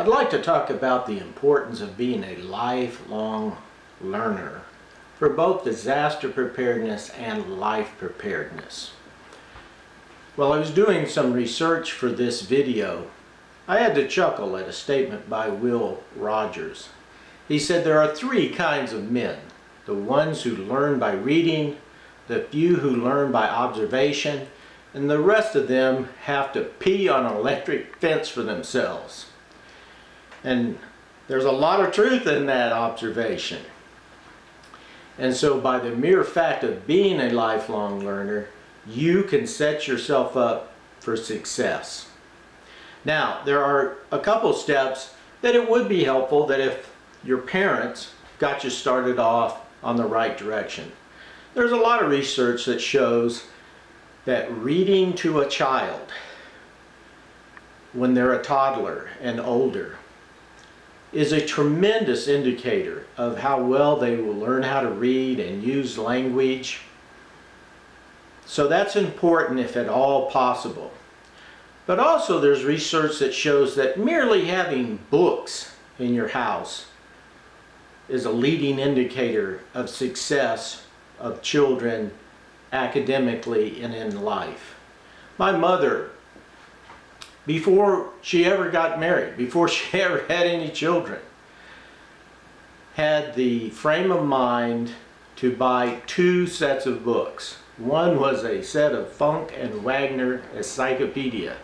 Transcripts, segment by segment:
I'd like to talk about the importance of being a lifelong learner for both disaster preparedness and life preparedness. While I was doing some research for this video, I had to chuckle at a statement by Will Rogers. He said there are three kinds of men: the ones who learn by reading, the few who learn by observation, and the rest of them have to pee on an electric fence for themselves. And there's a lot of truth in that observation. And so by the mere fact of being a lifelong learner, you can set yourself up for success. Now, there are a couple steps that it would be helpful that if your parents got you started off on the right direction. There's a lot of research that shows that reading to a child when they're a toddler and older is a tremendous indicator of how well they will learn how to read and use language. So that's important if at all possible. But also there's research that shows that merely having books in your house is a leading indicator of success of children academically and in life. My mother, before she ever got married, before she ever had any children, had the frame of mind to buy 2 sets of books. One was a set of Funk and Wagner Encyclopedia.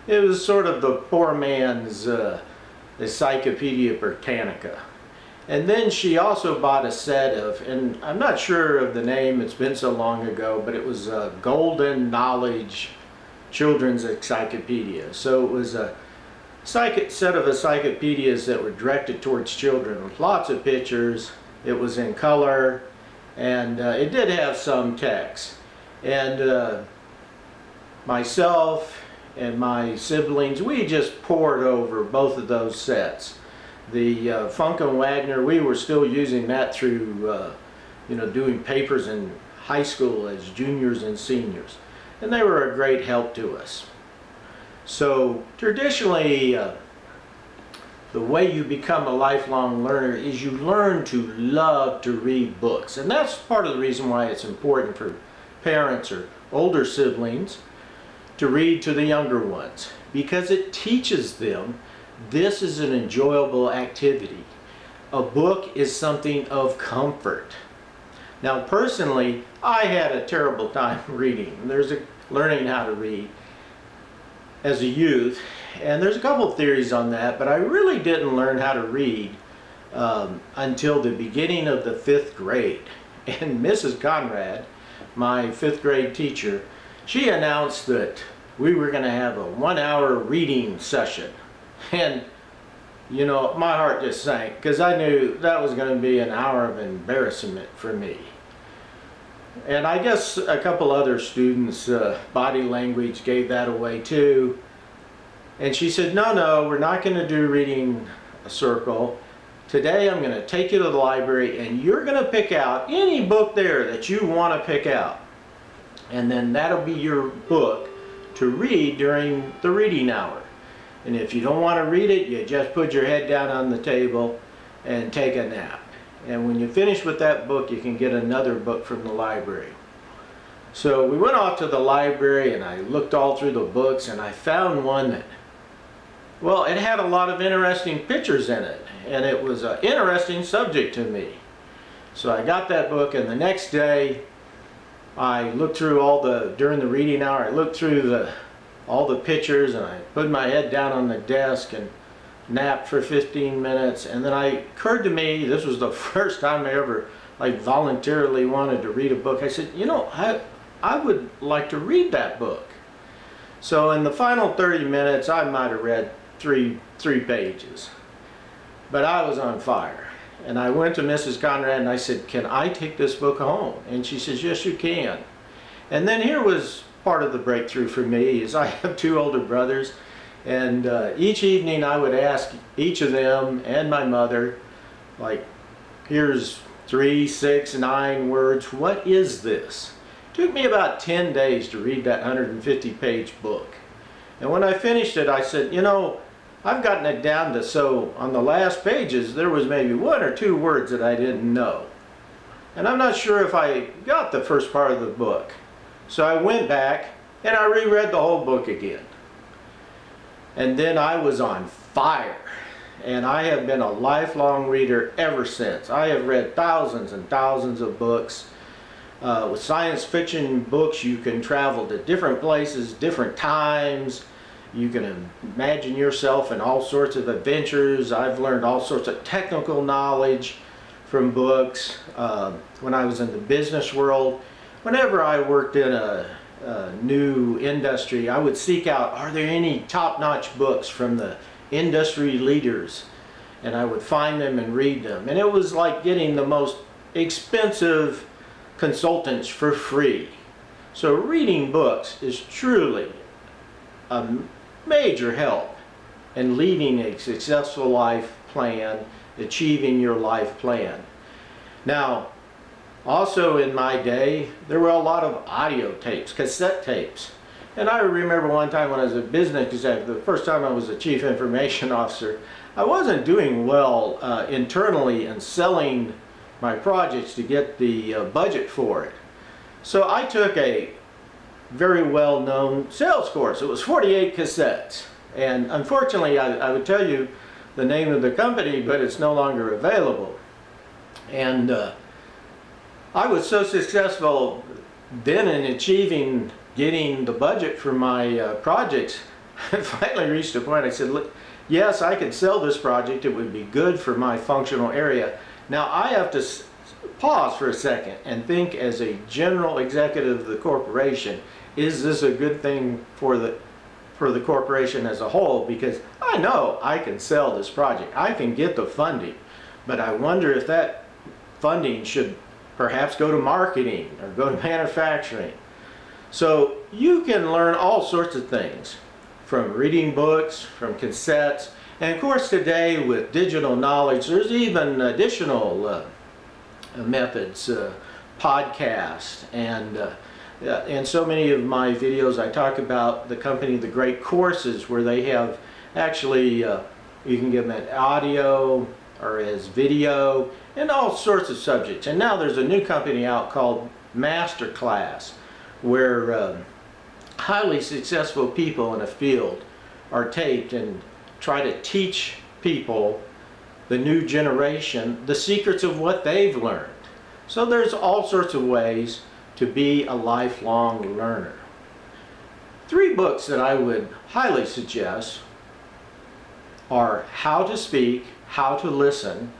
It was sort of the poor man's Encyclopedia Britannica. And then she also bought a set of, and I'm not sure of the name, it's been so long ago, but it was a Golden Knowledge Children's Encyclopedia. So it was a set of encyclopedias that were directed towards children with lots of pictures. It was in color, and it did have some text. And myself and my siblings, we just poured over both of those sets. The Funk and Wagner, we were still using that through doing papers in high school as juniors and seniors. And they were a great help to us. So traditionally, the way you become a lifelong learner is you learn to love to read books. And that's part of the reason why it's important for parents or older siblings to read to the younger ones, because it teaches them this is an enjoyable activity. A book is something of comfort. Now personally, I had a terrible time reading. Learning how to read as a youth, and there's a couple of theories on that, but I really didn't learn how to read until the beginning of the 5th grade. And Mrs. Conrad, my 5th grade teacher, she announced that we were going to have a 1-hour reading session. And you know, my heart just sank because I knew that was going to be an hour of embarrassment for me. And I guess a couple other students' body language gave that away too. And she said, no, we're not going to do reading a circle. Today I'm going to take you to the library and you're going to pick out any book there that you want to pick out. And then that'll be your book to read during the reading hour. And if you don't want to read it, you just put your head down on the table and take a nap. And when you finish with that book, you can get another book from the library. So we went off to the library and I looked all through the books and I found one that, well, it had a lot of interesting pictures in it. And it was an interesting subject to me. So I got that book, and the next day I looked through during the reading hour, I looked through all the pictures, and I put my head down on the desk and napped for 15 minutes. And then it occurred to me, this was the first time I ever voluntarily wanted to read a book. I said, you know, I would like to read that book. So in the final 30 minutes, I might have read three pages. But I was on fire. And I went to Mrs. Conrad and I said, can I take this book home? And she says, yes, you can. And then here was part of the breakthrough for me, is I have 2 older brothers, and each evening I would ask each of them and my mother, here's 3, 6, 9 words, what is this? It took me about 10 days to read that 150-page book. And when I finished it, I said, you know, I've gotten it down to, so on the last pages there was maybe 1 or 2 words that I didn't know. And I'm not sure if I got the first part of the book. So I went back and I reread the whole book again. And then I was on fire. And I have been a lifelong reader ever since. I have read thousands and thousands of books. With science fiction books, you can travel to different places, different times. You can imagine yourself in all sorts of adventures. I've learned all sorts of technical knowledge from books. When I was in the business world, whenever I worked in a new industry, I would seek out, are there any top-notch books from the industry leaders? And I would find them and read them. And it was like getting the most expensive consultants for free. So reading books is truly a major help in leading a successful life plan, achieving your life plan. Now, also in my day, there were a lot of audio tapes, cassette tapes. And I remember one time when I was a business executive, the first time I was a chief information officer, I wasn't doing well internally in selling my projects to get the budget for it. So I took a very well-known sales course. It was 48 cassettes. And unfortunately, I would tell you the name of the company, but it's no longer available. And I was so successful then in achieving getting the budget for my projects, I finally reached a point I said, look, yes, I could sell this project. It would be good for my functional area. Now I have to pause for a second and think as a general executive of the corporation, is this a good thing for the corporation as a whole? Because I know I can sell this project. I can get the funding, but I wonder if that funding should perhaps go to marketing or go to manufacturing. So you can learn all sorts of things from reading books, from cassettes, and of course today with digital knowledge there's even additional methods, podcasts, and so many of my videos I talk about the company The Great Courses, where they have actually you can get them at audio or as video and all sorts of subjects. And now there's a new company out called Masterclass, where highly successful people in a field are taped and try to teach people, the new generation, the secrets of what they've learned. So there's all sorts of ways to be a lifelong learner. 3 books that I would highly suggest are How to Speak, How to Listen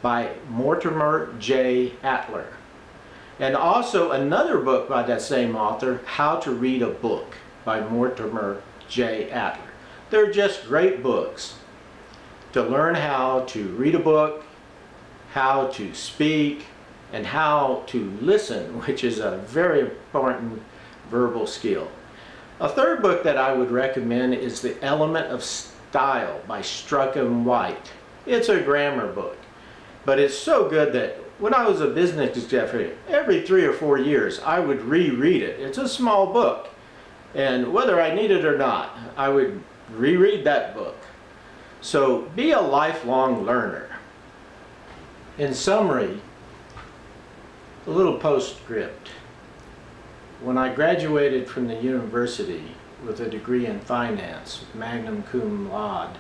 by Mortimer J. Adler. And also another book by that same author, How to Read a Book by Mortimer J. Adler. They're just great books to learn how to read a book, how to speak, and how to listen, which is a very important verbal skill. A third book that I would recommend is The Element of Style by Strachan White. It's a grammar book, but it's so good that when I was a business executive, every 3 or 4 years I would reread it. It's a small book, and whether I need it or not, I would reread that book. So be a lifelong learner. In summary, a little postscript. When I graduated from the university with a degree in finance, magna cum laude,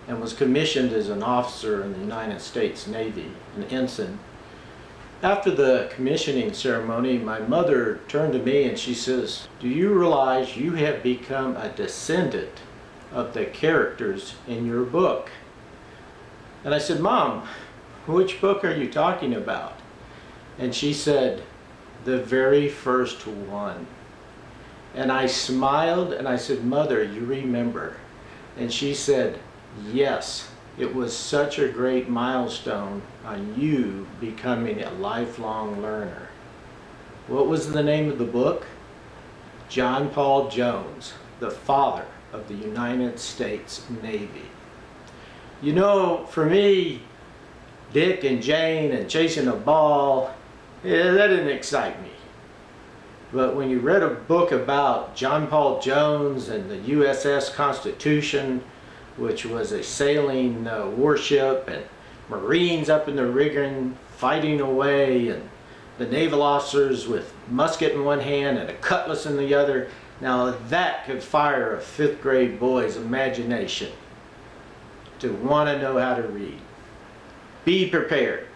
and was commissioned as an officer in the United States Navy, an ensign, after the commissioning ceremony, my mother turned to me and she says, "Do you realize you have become a descendant of the characters in your book?" And I said, "Mom, which book are you talking about?" And she said, "The very first one." And I smiled and I said, "Mother, you remember?" And she said, "Yes, it was such a great milestone on you becoming a lifelong learner." What was the name of the book? John Paul Jones, the father of the United States Navy. You know, for me, Dick and Jane and chasing a ball, that didn't excite me. But when you read a book about John Paul Jones and the USS Constitution, which was a sailing warship, and Marines up in the rigging fighting away, and the naval officers with musket in one hand and a cutlass in the other. Now that could fire a 5th grade boy's imagination to want to know how to read. Be prepared.